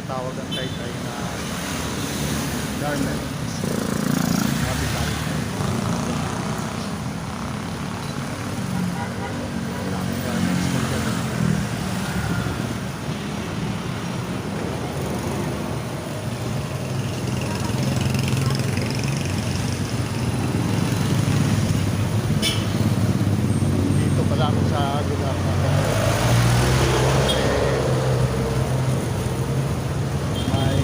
tinatawag ang Taytay na garment capital. Maraming garments talaga. Dito pa lang sa lugar na ito. May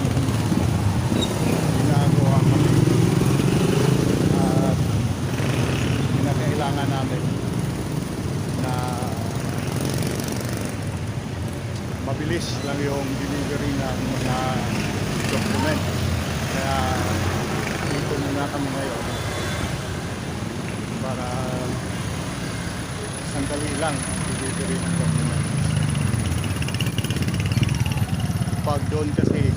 ginagawa kami at kinakailangan namin na mabilis lang yung delivery ng mga document. Kaya dito muna kami ngayon para sandali lang delivery ng document. Pag doon kasi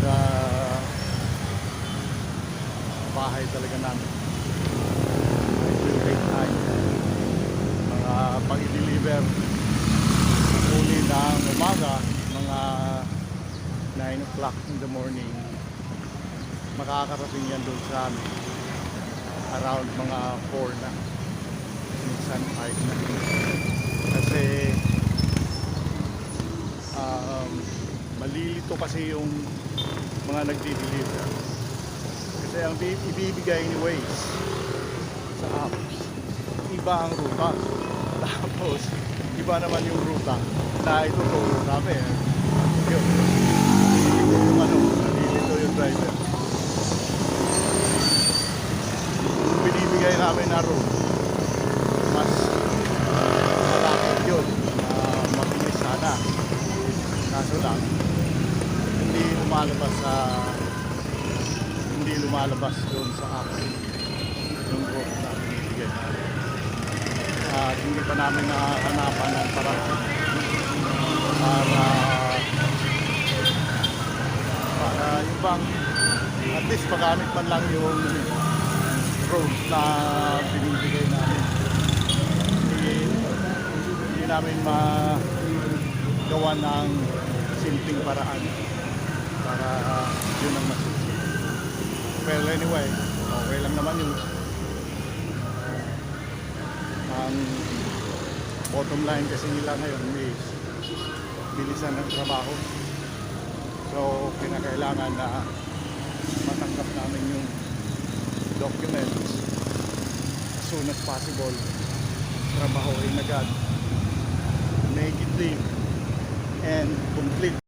sa bahay talaga namin it will take time. Mga pag i-deliver uli ng umaga, mga 9 o'clock in the morning, makakarating yan doon sa amin around mga 4 na, minsan 5 na, kasi malilito kasi yung mga nagdi-deliver kasi ang ibibigay ni Waze sa apps iba ang ruta tapos iba naman yung ruta na ituturo namin. Yun, nalilito yung driver. Yung binibigay namin na route mas malapit yun, mabilis sana, kaso lang hindi lumalabas doon sa app yung route na binibigay namin. At hindi pa namin nahanapan ng paraan para yung bang at least magamit man lang yung road na binibigay namin. Hindi namin magawa ng simpleng paraan para yun ang masusunod. Pero anyway, okay lang naman yun. Ang bottom line kasi nila ngayon is bilisan ng trabaho. So kinakailangan na matanggap namin yung documents as soon as possible. Trabahoin agad, make it live and complete.